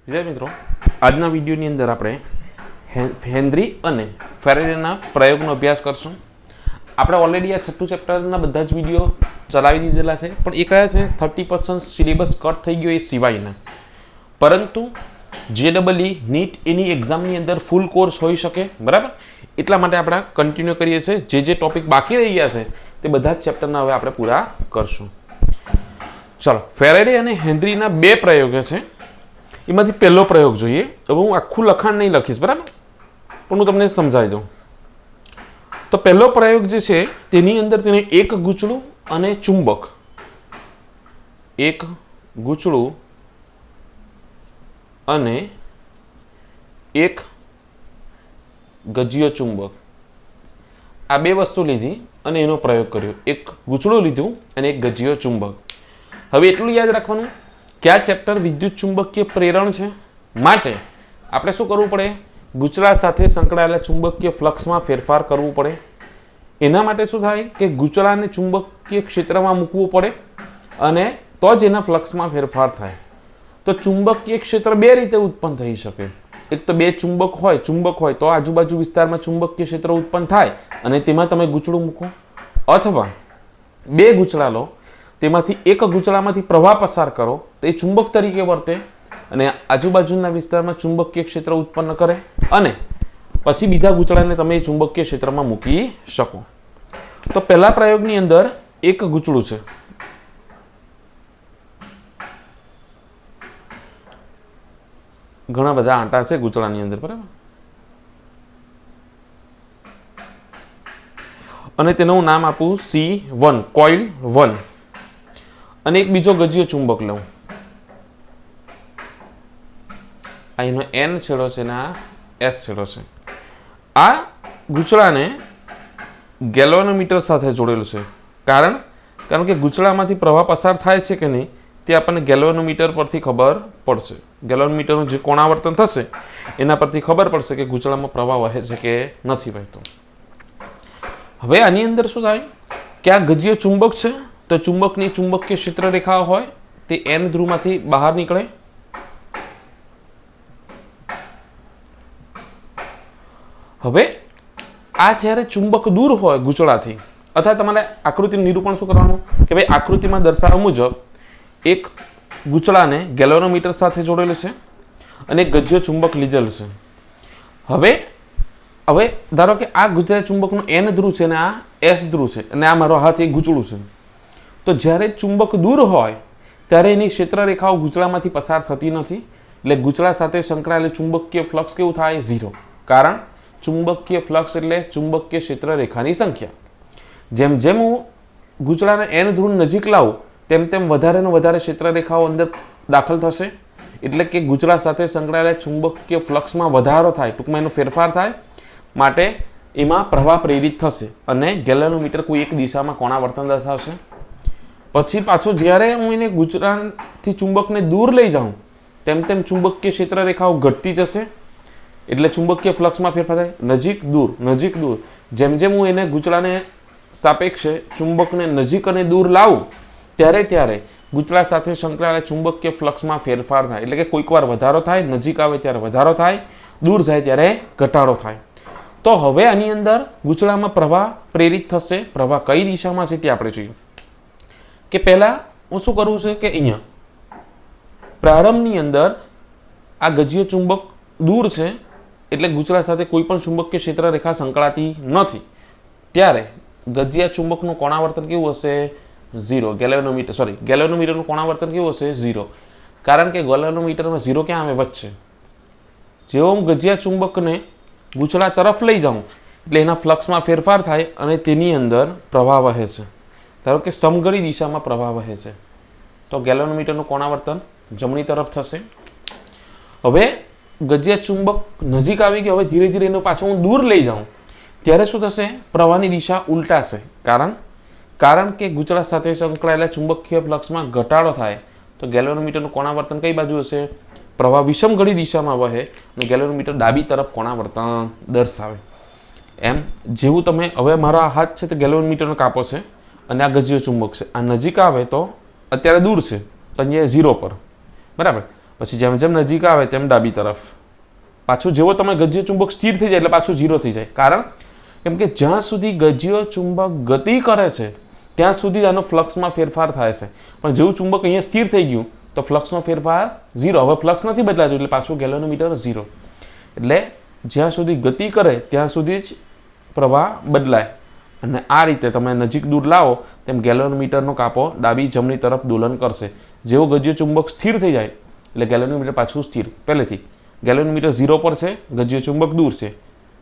વિદ્યાર્થી મિત્રો, આજના વિડીયોની અંદર આપણે હેનરી અને ફેરાડેના પ્રયોગનો અભ્યાસ કરશું. આપણે ઓલરેડી આ છઠ્ઠું ચેપ્ટરના બધા જ વિડીયો ચલાવી દીધેલા છે, પણ એ કયા છે 30% સિલેબસ કટ થઈ ગયો એ સિવાયના. પરંતુ JEE નીટ એની એક્ઝામની અંદર ફૂલ કોર્સ હોઈ શકે, બરાબર? એટલા માટે આપણે કન્ટિન્યુ કરીએ છીએ. જે ટોપિક બાકી રહી ગયા છે તે બધા જ ચેપ્ટરના હવે આપણે પૂરા કરશું. ચલો, ફેરાડે અને હેનરીના બે પ્રયોગો છે. એમાંથી પહેલો પ્રયોગ જોઈએ. હવે હું આખું લખાણ નહીં લખીશ, બરાબર, પણ હું તમને સમજાવી દઉં. તો પહેલો પ્રયોગ જે છે તેની અંદર તેને એક ગૂંચળું અને ચુંબક, એક ગૂંચળું અને એક ગજિયો ચુંબક, આ બે વસ્તુ લીધી અને એનો પ્રયોગ કર્યો. એક ગૂંચળું લીધું અને એક ગજિયો ચુંબક. હવે એટલું યાદ રાખવાનું કે આ ચેપ્ટર વિદ્યુત ચુંબકીય પ્રેરણ છે, માટે આપણે શું કરવું પડે? ગૂંચળા સાથે સંકળાયેલા ચુંબકીય ફ્લક્સમાં ફેરફાર કરવું પડે. એના માટે શું થાય કે ગૂંચળાને ચુંબકીય ક્ષેત્રમાં મૂકવું પડે અને તો જ એના ફ્લક્સમાં ફેરફાર થાય. તો ચુંબકીય ક્ષેત્ર બે રીતે ઉત્પન્ન થઈ શકે. એક તો બે ચુંબક હોય તો આજુબાજુ વિસ્તારમાં ચુંબકીય ક્ષેત્ર ઉત્પન્ન થાય અને તેમાં તમે ગૂંચળું મૂકો, અથવા બે ગૂંચળા લો, તેમાંથી એક ગૂંચળામાંથી પ્રવાહ પસાર કરો તો એ ચુંબક તરીકે વર્તે અને આજુબાજુના વિસ્તારમાં ચુંબકીય ક્ષેત્ર ઉત્પન્ન કરે અને પછી બીજા ગૂંચળાને તમે ચુંબકીય ક્ષેત્રમાં મૂકી શકો. તો પહેલા પ્રયોગની અંદર એક ગૂંચળું છે. ઘણા બધા આંટા છે ગૂંચળાની અંદર, બરાબર? અને તેનું નામ આપું C1, કોઇલ 1, અને એક બીજો ગજિયો ચુંબક લઉં. આ એનો N છેડો છે ને આ S છેડો છે. આ ગૂંચળાને ગેલ્વેનોમીટર સાથે જોડેલું છે. કારણ કે ગૂંચળામાંથી પ્રવાહ પસાર થાય છે કે નહીં તે આપણને ગેલ્વેનોમીટર પરથી ખબર પડશે. ગેલ્વેનોમીટરનું જે કોણાવર્તન થશે એના પરથી ખબર પડશે કે ગૂંચળામાં પ્રવાહ વહે છે કે નથી વહેતો. હવે આની અંદર શું થાય કે આ ગજિયો ચુંબક છે, તો ચુંબકની ચુંબકીય ક્ષેત્ર રેખાઓ હોય તે N ધ્રુવમાંથી બહાર નીકળે. હવે આ જ્યારે ચુંબક દૂર હોય ગૂંચળાથી, અથવા તમારે આકૃતિનું નિરૂપણ શું કરવાનું કે ભાઈ આકૃતિમાં દર્શાવ્યા મુજબ એક ગૂંચળાને ગેલ્વેનોમીટર સાથે જોડેલું છે અને એક ગજિયો ચુંબક લીધેલ છે. હવે ધારો કે આ ગજિયા ચુંબકનું N ધ્રુવ છે અને આ S ધ્રુવ છે અને આ મારો હાથ એક ગૂંચળું છે. તો જ્યારે ચુંબક દૂર હોય ત્યારે એની ક્ષેત્ર રેખાઓ ગૂંચળામાંથી પસાર થતી નથી, એટલે ગૂંચળા સાથે સંકળાયેલું ચુંબકીય ફ્લક્સ કેવું થાય? 0. કારણ ચુંબકીય ફ્લક્સ એટલે ચુંબકીય ક્ષેત્ર રેખાની સંખ્યા. જેમ જેમ હું ગૂંચળાના N ધ્રુવ નજીક લાવું તેમ તેમ વધારે ને વધારે ક્ષેત્ર રેખાઓ અંદર દાખલ થશે, એટલે કે ગૂંચળા સાથે સંકળાયેલા ચુંબકીય ફ્લક્સમાં વધારો થાય, ટૂંકમાં એનો ફેરફાર થાય, માટે એમાં પ્રવાહ પ્રેરિત થશે અને ગેલ્વેનોમીટર કોઈ એક દિશામાં કોણાવર્તન દર્શાવશે. પછી પાછો જ્યારે હું એને ગૂંચળાથી ચુંબકને દૂર લઈ જાઉં તેમ તેમ ચુંબકીય ક્ષેત્ર રેખાઓ ઘટતી જશે, એટલે ચુંબકીય ફ્લક્સમાં ફેરફાર થાય. નજીક દૂર. જેમ જેમ હું એને ગૂંચળાને સાપેક્ષે ચુંબકને નજીક અને દૂર લાવું ત્યારે ગૂંચળા સાથે સંકળાયેલા ચુંબકીય ફ્લક્સમાં ફેરફાર થાય, એટલે કે કોઈક વાર વધારો થાય, નજીક આવે ત્યારે વધારો થાય, દૂર જાય ત્યારે ઘટાડો થાય. તો હવે આની અંદર ગૂંચળામાં પ્રવાહ પ્રેરિત થશે. પ્રવાહ કઈ દિશામાં છે તે આપણે જોઈએ. કે પહેલા હું શું કરવું છે કે અહીંયા પ્રારંભની અંદર આ ગજિયો ચુંબક દૂર છે, એટલે ગૂંચળા સાથે કોઈ પણ ચુંબકીય ક્ષેત્ર રેખા સંકળાતી નથી. ત્યારે ગજિયા ચુંબકનું કોણાવર્તન કેવું હશે? 0. ગેલ્વેનોમીટરનું કોણાવર્તન કેવું હશે? 0. કારણ કે ગેલ્વેનોમીટરમાં 0 ક્યાં આવે? વચ્ચે. જેવો હું ગજિયા ચુંબકને ગૂંચળા તરફ લઈ જાઉં એટલે એના ફ્લક્સમાં ફેરફાર થાય અને તેની અંદર પ્રવાહ વહે છે. ધારો કે સમઘડી દિશામાં પ્રવાહ વહે છે, તો ગેલ્વેનોમીટરનું કોણાવર્તન જમણી તરફ થશે. હવે ગજિયા ચુંબક નજીક આવી ગયો, હવે ધીરે ધીરે એનો પાછો હું દૂર લઈ જાઉં ત્યારે શું થશે? પ્રવાહની દિશા ઉલટાશે. કારણ કે ગૂંચળા સાથે સંકળાયેલા ચુંબકીય ફ્લક્સમાં ઘટાડો થાય તો ગેલ્વેનોમીટરનું કોણાવર્તન કઈ બાજુ હશે? પ્રવાહ વિષમઘડી દિશામાં વહે અને ગેલ્વેનોમીટર ડાબી તરફ કોણાવર્તન દર્શાવે. એમ જેવું તમે હવે મારો આ હાથ છે તે ગેલ્વેનોમીટરનો કાપો છે અને આ ગજિયો ચુંબક છે, આ નજીક આવે તો અત્યારે દૂર છે તો અહીંયા 0 પર, બરાબર. પછી જેમ જેમ નજીક આવે તેમ ડાબી તરફ પાછું જેવો તમે ગજ્ય ચુંબક સ્થિર થઈ જાય એટલે પાછું 0 થઈ જાય. કારણ કેમ કે જ્યાં સુધી ગજ્ય ચુંબક ગતિ કરે છે ત્યાં સુધી આનો ફ્લક્સમાં ફેરફાર થાય છે, પણ જેવું ચુંબક અહીંયા સ્થિર થઈ ગયું તો ફ્લક્સનો ફેરફાર 0. હવે ફ્લક્સ નથી બદલાતું એટલે પાછું ગેલ્વેનોમીટર 0. એટલે જ્યાં સુધી ગતિ કરે ત્યાં સુધી જ પ્રવાહ બદલાય. અને આ રીતે તમે નજીક દૂર લાવો તેમ ગેલ્વેનોમીટરનો કાપો ડાબી જમણી તરફ દોલન કરશે. જેવો ગજ્ય ચુંબક સ્થિર થઈ જાય એટલે ગેલ્વેનોમીટર પાછું સ્થિર. પહેલેથી ગેલ્વેનોમીટર 0 પર છે, ગજ્ય ચુંબક દૂર છે.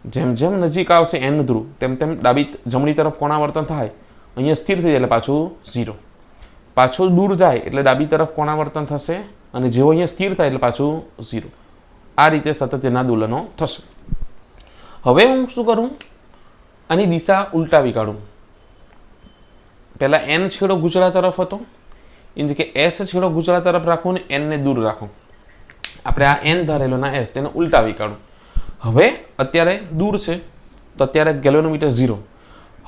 જેમ જેમ નજીક આવશે n ધ્રુવ તેમ તેમ ડાબી જમણી તરફ કોણાવર્તન થાય. અહીંયા સ્થિર થઈ જાય એટલે પાછું 0. પાછું દૂર જાય એટલે ડાબી તરફ કોણાવર્તન થશે અને જેવો અહીંયા સ્થિર થાય એટલે પાછું 0. આ રીતે સતત તેના દોલનો થશે. હવે હું શું કરું, આની દિશા ઉલટાવી કાઢું. પહેલા n છેડો ગૂંચળા તરફ હતો, એની જગ્યાએ s છેડો ગૂંચળા તરફ રાખું અને n ને દૂર રાખું. આપણે આ n ધારેલો ના s તેને ઉલટાવી કાઢું. હવે અત્યારે દૂર છે તો અત્યારે ગેલ્વેનોમીટર 0.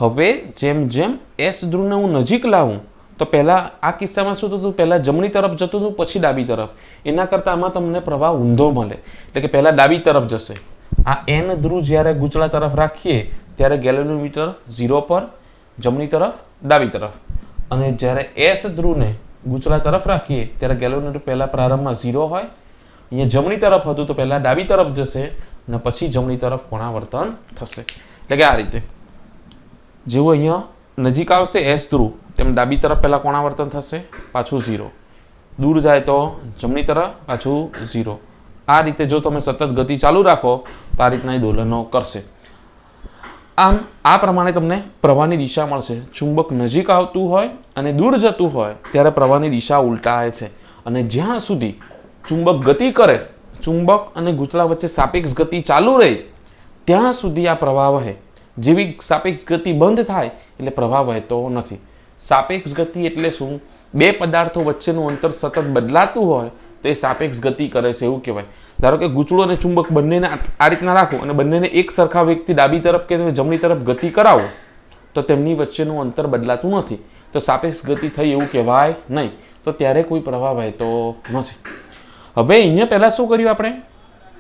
હવે જેમ જેમ s ધ્રુવને હું નજીક લાવું તો પહેલાં આ કિસ્સામાં શું થતું, પહેલાં જમણી તરફ જતું હતું પછી ડાબી તરફ. એના કરતાં આમાં તમને પ્રવાહ ઊંધો મળે, એટલે કે પહેલાં ડાબી તરફ જશે. આ n ધ્રુવ જ્યારે ગૂંચળા તરફ રાખીએ ત્યારે ગેલ્વેનોમીટર 0 પર, જમણી તરફ, ડાબી તરફ. અને જ્યારે s ધ્રુવને ગૂંચળા તરફ રાખીએ ત્યારે ગેલ્વેનોમીટર પહેલાં પ્રારંભમાં 0 હોય, અહીંયા જમણી તરફ હતું તો પહેલાં ડાબી તરફ જશે અને પછી જમણી તરફ કોણાવર્તન થશે. એટલે કે આ રીતે જેવું અહીંયા નજીક આવશે s ધ્રુવ તેમ ડાબી તરફ પહેલાં કોણાવર્તન થશે, પાછું 0. દૂર જાય તો જમણી તરફ, પાછું 0. આ રીતે જો તમે સતત ગતિ ચાલુ રાખો તો આ રીતના એ દોલનો કરશે. આમ આ પ્રમાણે તમને પ્રવાહની દિશા મળશે. ચુંબક નજીક આવતું હોય અને દૂર જતું હોય ત્યારે પ્રવાહની દિશા ઉલટાય છે. અને જ્યાં સુધી ચુંબક ગતિ કરે, ચુંબક અને ગૂંચળા વચ્ચે સાપેક્ષ ગતિ ચાલુ રહે ત્યાં સુધી આ પ્રવાહ વહે. જેવી સાપેક્ષ ગતિ બંધ થાય એટલે પ્રવાહ વહેતો નથી. સાપેક્ષ ગતિ એટલે શું? બે પદાર્થો વચ્ચેનું અંતર સતત બદલાતું હોય તો એ સાપેક્ષ ગતિ કરે છે એવું કહેવાય. ધારો કે ગૂંચળો અને ચુંબક બંનેને આ રીતના રાખો અને બંનેને એક સરખા વેગથી ડાબી તરફ કે જમણી તરફ ગતિ કરાવો તો તેમની વચ્ચેનું અંતર બદલાતું નથી, તો સાપેક્ષ ગતિ થઈ એવું કહેવાય નહીં. તો ત્યારે કોઈ પ્રવાહ વહેતો નથી. હવે અહીંયા પહેલાં શું કર્યું, આપણે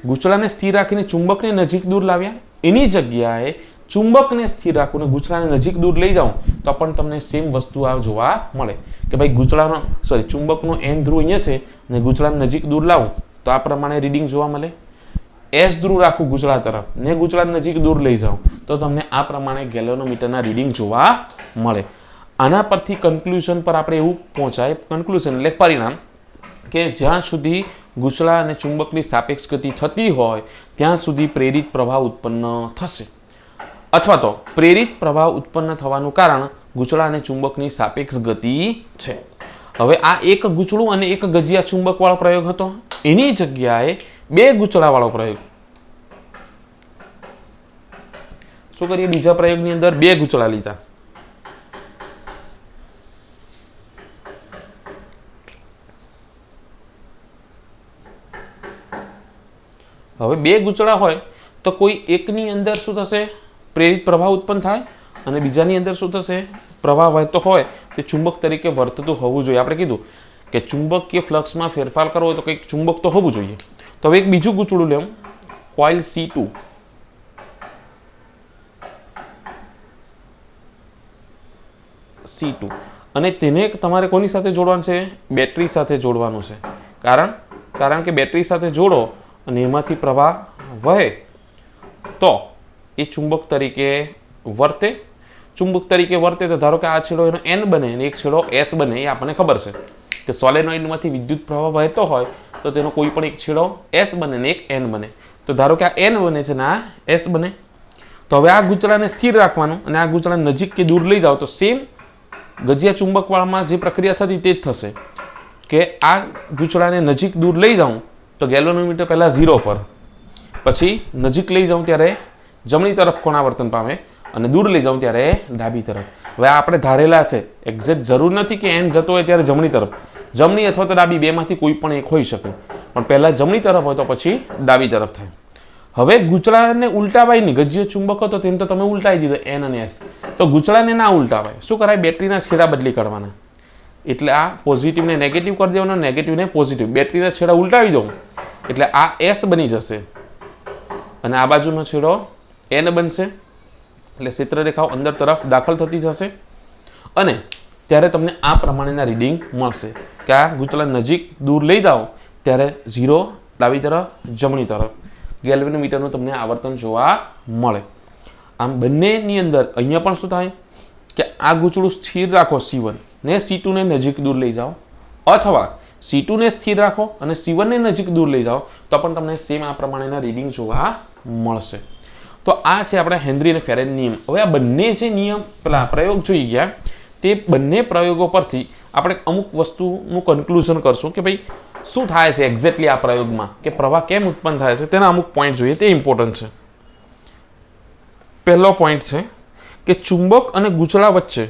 ગૂંચળાને સ્થિર રાખીને ચુંબકને નજીક દૂર લાવ્યા. એની જગ્યાએ ચુંબકને સ્થિર રાખું અને ગૂંચળાને નજીક દૂર લઈ જાઉં તો પણ તમને સેમ વસ્તુ આ જોવા મળે કે ભાઈ ચુંબકનો n ધ્રુવ અહીંયા છે અને ગૂંચળાને નજીક દૂર લાવું તો આ પ્રમાણે રીડિંગ જોવા મળે. s ધ્રુવ રાખું ગૂંચળા તરફ ને ગૂંચળાને નજીક દૂર લઈ જાઉં તો તમને આ પ્રમાણે ગેલ્વેનોમીટરના રીડિંગ જોવા મળે. આના પરથી કન્ક્લુઝન પર આપણે એવું પહોંચાય, કન્ક્લુઝન એટલે પરિણામ, કે જ્યાં સુધી ગૂંચળા અને ચુંબકની સાપેક્ષ ગતિ થતી હોય ત્યાં સુધી પ્રેરિત પ્રવાહ ઉત્પન્ન થશે, અથવા તો પ્રેરિત પ્રવાહ ઉત્પન્ન થવાનું કારણ ગૂંચળા અને ચુંબકની સાપેક્ષ ગતિ છે. હવે આ એક ગૂંચળું અને એક ગજિયા ચુંબક વાળો પ્રયોગ હતો, એની જગ્યાએ બે ગૂંચળા વાળો પ્રયોગ. શું કરીએ, બીજા પ્રયોગની અંદર બે ગૂંચળા લીધા. હવે બે ગૂંચળા હોય તો કોઈ એકની અંદર શું થશે, પ્રેરિત પ્રવાહ ઉત્પન્ન થાય અને બીજાની અંદર શું થશે, પ્રવાહ વહેતો હોય તે ચુંબક તરીકે વર્તતું હોવું જોઈએ. આપણે કીધું કે ચુંબકીય ફ્લક્સમાં ફેરફાર કરવો હોય તો કંઈક ચુંબક તો હોવું જોઈએ. તો હવે એક બીજું ગૂંચળું લેવું, કોઇલ C2. અને તેને તમારે કોની સાથે જોડવાનું છે, બેટરી સાથે જોડવાનું છે. કારણ કે બેટરી સાથે જોડો અને એમાંથી પ્રવાહ વહે તો એ ચુંબક તરીકે વર્તે. ચુંબક તરીકે વર્તે તો ધારો કે આ છેડો એનો n બને અને એક છેડો s બને. એ આપણને ખબર છે કે સોલેનોઇડમાંથી વિદ્યુત પ્રવાહ વહેતો હોય તો તેનો કોઈ પણ એક છેડો s બને ને એક n બને. તો ધારો કે આ n બને છે ને આ s બને. તો હવે આ ગૂંચળાને સ્થિર રાખવાનું અને આ ગૂંચળાને નજીક કે દૂર લઈ જાઓ તો સેમ ગજિયા ચુંબકવાળામાં જે પ્રક્રિયા થતી તે જ થશે કે આ ગૂંચળાને નજીક દૂર લઈ જાઉં તો ગેલ્વેનોમીટર પહેલાં 0 પર, પછી નજીક લઈ જાઉં ત્યારે જમણી તરફ કોણાવર્તન પામે અને દૂર લઈ જાઉં ત્યારે ડાબી તરફ. હવે આપણે ધારેલા છે, એક્ઝેક્ટ જરૂર નથી કે n જતો હોય ત્યારે જમણી તરફ, જમણી અથવા તો ડાબી બેમાંથી કોઈ પણ એક હોઈ શકે, પણ પહેલાં જમણી તરફ હોય તો પછી ડાબી તરફ થાય. હવે ગૂંચળાને ઉલટાવાય નહીં, ગજ્ય ચુંબક હતો તેને તો તમે ઉલટાવી દીધો n અને s, તો ગૂંચળાને ના ઉલટાવાય. શું કરાય, બેટરીના છેડા બદલી કાઢવાના. એટલે આ પોઝિટિવને નેગેટિવ કરી દેવાનો, નેગેટિવને પોઝિટિવ, બેટરીના છેડા ઉલટાવી દઉં એટલે આ S બની જશે અને આ બાજુનો છેડો N બનશે. એટલે ક્ષેત્રરેખાઓ અંદર તરફ દાખલ થતી જશે અને ત્યારે તમને આ પ્રમાણેના રીડિંગ મળશે કે આ ગૂંચળા નજીક દૂર લઈ જાઓ ત્યારે 0 ડાબી તરફ જમણી તરફ ગેલ્વેનોમીટરનું તમને આવર્તન જોવા મળે. આમ બંનેની અંદર અહીંયા પણ શું થાય કે આ ગૂંચળું સ્થિર રાખો C1 ને C2 ને નજીક દૂર લઈ જાઓ, અથવા C2 ને સ્થિર રાખો અને C1 ને નજીક દૂર લઈ જાઓ તો પણ તમને સેમ આ પ્રમાણેના રીડિંગ જોવા મળશે. તો આ છે આપણા હેનરી અને ફેરેડ નિયમ. હવે આ બંને જે નિયમ પેલા પ્રયોગ જોઈ ગયા તે બંને પ્રયોગો પરથી આપણે અમુક વસ્તુનું કન્ક્લુઝન કરશું કે ભાઈ શું થાય છે એક્ઝેક્ટલી આ પ્રયોગમાં, કે પ્રવાહ કેમ ઉત્પન્ન થાય છે તેના અમુક પોઈન્ટ જોઈએ, તે ઇમ્પોર્ટન્ટ છે. પહેલો પોઈન્ટ છે કે ચુંબક અને ગૂંચળા વચ્ચે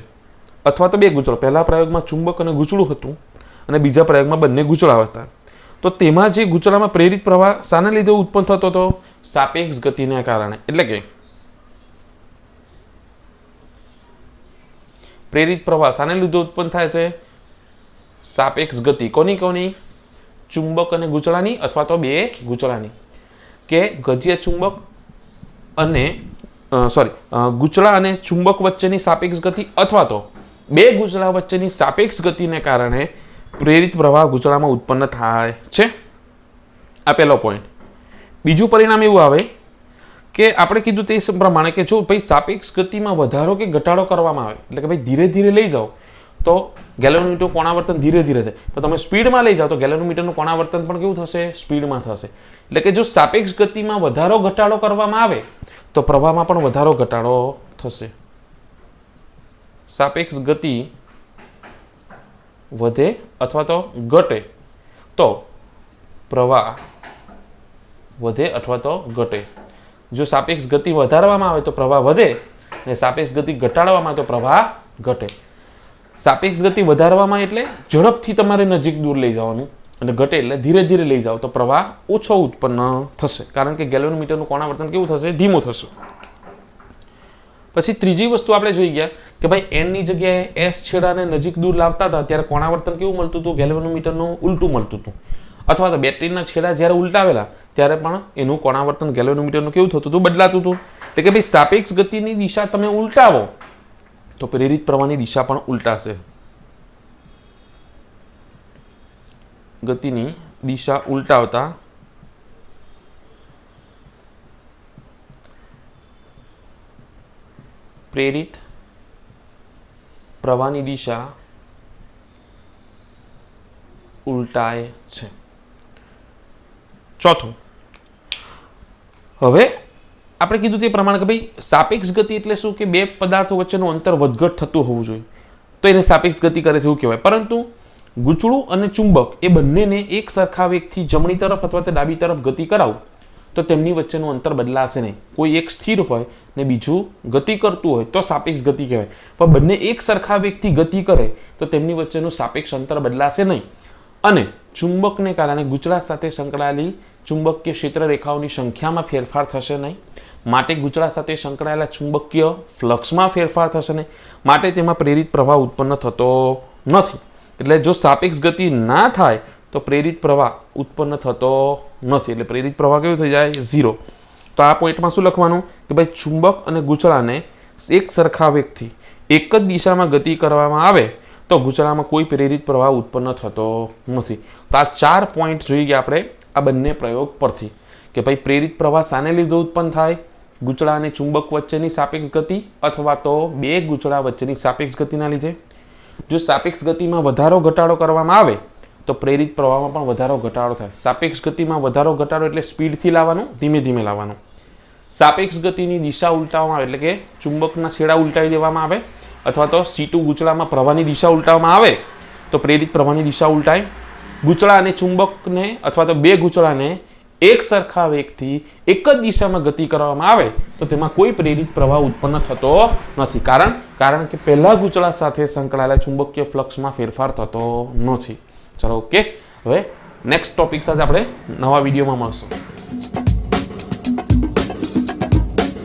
અથવા તો બે ગૂંચળો, પહેલા પ્રયોગમાં ચુંબક અને ગૂંચળું હતું અને બીજા પ્રયોગમાં બંને ગૂંચળા હતા, તો તેમાં જે ગૂંચળામાં પ્રેરિત પ્રવાહ શાના લીધે ઉત્પન્ન થતો હતો? સાપેક્ષ ગતિને કારણે. એટલે કે પ્રેરિત પ્રવાહ શાને લીધે ઉત્પન્ન થાય છે? સાપેક્ષ ગતિ. કોની કોની? ચુંબક અને ગૂંચળાની અથવા તો બે ગૂંચળાની. કે ગજીય ચુંબક અને ગૂંચળા અને ચુંબક વચ્ચેની સાપેક્ષ ગતિ અથવા તો બે ગૂંચળા વચ્ચેની સાપેક્ષ ગતિને કારણે પ્રેરિત પ્રવાહ ગૂંચળામાં ઉત્પન્ન થાય છે. આ પહેલો પોઈન્ટ. બીજું પરિણામ એવું આવે કે આપણે કીધું તે પ્રમાણે કે જો ભાઈ સાપેક્ષ ગતિમાં વધારો કે ઘટાડો કરવામાં આવે, એટલે કે ભાઈ ધીરે ધીરે લઈ જાઓ તો ગેલ્વેનોમીટરનું કોણાવર્તન ધીરે ધીરે થાય, તો તમે સ્પીડમાં લઈ જાઓ તો ગેલ્વેનોમીટરનું કોણાવર્તન પણ કેવું થશે? સ્પીડમાં થશે. એટલે કે જો સાપેક્ષ ગતિમાં વધારો ઘટાડો કરવામાં આવે તો પ્રવાહમાં પણ વધારો ઘટાડો થશે. સાપેક્ષ ગતિ વધે અથવા તો ઘટે તો પ્રવાહ વધે અથવા તો ઘટે. જો સાપેક્ષ ગતિ વધારવામાં આવે તો પ્રવાહ વધે અને સાપેક્ષ ગતિ ઘટાડવામાં આવે તો પ્રવાહ ઘટે. સાપેક્ષ ગતિ વધારવામાં એટલે ઝડપથી તમારે નજીક દૂર લઈ જવાનું અને ઘટે એટલે ધીરે ધીરે લઈ જાઓ તો પ્રવાહ ઓછો ઉત્પન્ન થશે, કારણ કે ગેલ્વેનોમીટરનું કોણાવર્તન કેવું થશે? ધીમું થશે. પછી ત્રીજી વસ્તુ આપણે જોઈ ગયા કે ભાઈ N ની જગ્યાએ S છેડાને નજીક દૂર લાવતા હતા ત્યારે કોણાવર્તન કેવું મળતું હતું? ગેલ્વેનોમીટરનું ઉલટું મળતું હતું. અથવા તો બેટરીના છેડા જ્યારે ઉલટાવેલા ત્યારે પણ એનું કોણાવર્તન ગેલ્વેનોમીટરનું કેવું થતું હતું? બદલાતું હતું. એટલે કે ભાઈ સાપેક્ષ ગતિની દિશા તમે ઉલટાવો તો પ્રેરિત પ્રવાહની દિશા પણ ઉલટાશે. ગતિની દિશા ઉલટાવતા પ્રેરિત પ્રવાહની દિશા ઉલટાય છે. ચોથું, હવે આપણે કીધું તે પ્રમાણે કે ભાઈ સાપેક્ષ ગતિ એટલે શું? કે બે પદાર્થો વચ્ચેનું અંતર વધઘટ થતું હોવું જોઈએ તો એને સાપેક્ષ ગતિ કરે છે એવું કહેવાય. પરંતુ ગૂંચળું અને ચુંબક એ બંનેને એક સરખા વેગથી જમણી તરફ અથવા તો ડાબી તરફ ગતિ કરાવું તો તેમની વચ્ચેનું અંતર બદલાશે નહીં. કોઈ એક સ્થિર હોય ને બીજું ગતિ કરતું હોય તો સાપેક્ષ ગતિ કહેવાય, પણ બંને એક સરખા વેગથી ગતિ કરે તો તેમની વચ્ચેનું સાપેક્ષ અંતર બદલાશે નહીં. અને ચુંબકને કારણે ગૂંચળા સાથે સંકળાયેલી ચુંબકીય ક્ષેત્ર રેખાઓની સંખ્યામાં ફેરફાર થશે નહીં, માટે ગૂંચળા સાથે સંકળાયેલા ચુંબકીય ફ્લક્સમાં ફેરફાર થશે નહીં, માટે તેમાં પ્રેરિત પ્રવાહ ઉત્પન્ન થતો નથી. એટલે જો સાપેક્ષ ગતિ ના થાય તો પ્રેરિત પ્રવાહ ઉત્પન્ન થતો નથી, એટલે પ્રેરિત પ્રવાહ કેવું થઈ જાય? 0. તો આ પોઈન્ટમાં શું લખવાનું કે ભાઈ ચુંબક અને ગૂંચળાને એક સરખા વેગથી એક જ દિશામાં ગતિ કરવામાં આવે તો ગૂંચળામાં કોઈ પ્રેરિત પ્રવાહ ઉત્પન્ન થતો નથી. તો આ 4 પોઈન્ટ જોઈ ગયા આપણે આ બંને પ્રયોગ પરથી કે ભાઈ પ્રેરિત પ્રવાહ શાને લીધે ઉત્પન્ન થાય? ગૂંચળા અને ચુંબક વચ્ચેની સાપેક્ષ ગતિ અથવા તો બે ગૂંચળા વચ્ચેની સાપેક્ષ ગતિના લીધે. જો સાપેક્ષ ગતિમાં વધારો ઘટાડો કરવામાં આવે તો પ્રેરિત પ્રવાહમાં પણ વધારો ઘટાડો થાય. સાપેક્ષ ગતિમાં વધારો ઘટાડો એટલે સ્પીડથી લાવવાનું, ધીમે ધીમે લાવવાનું. સાપેક્ષ ગતિની દિશા ઉલટાવવામાં આવે એટલે કે ચુંબકના છેડા ઉલટાવી દેવામાં આવે અથવા તો C2 ગૂંચળામાં પ્રવાહની દિશા ઉલટાવવામાં આવે તો પ્રેરિત પ્રવાહની દિશા ઉલટાય. ગૂંચળા અને ચુંબકને અથવા તો બે ગૂંચળાને એક સરખા વેગથી એક જ દિશામાં ગતિ કરવામાં આવે તો તેમાં કોઈ પ્રેરિત પ્રવાહ ઉત્પન્ન થતો નથી. કારણ કે પહેલા ગૂંચળા સાથે સંકળાયેલા ચુંબકીય ફ્લક્સમાં ફેરફાર થતો નથી. ચલો ઓકે, હવે નેક્સ્ટ ટોપિક સાથે આપણે નવા વિડીયોમાં મળશું.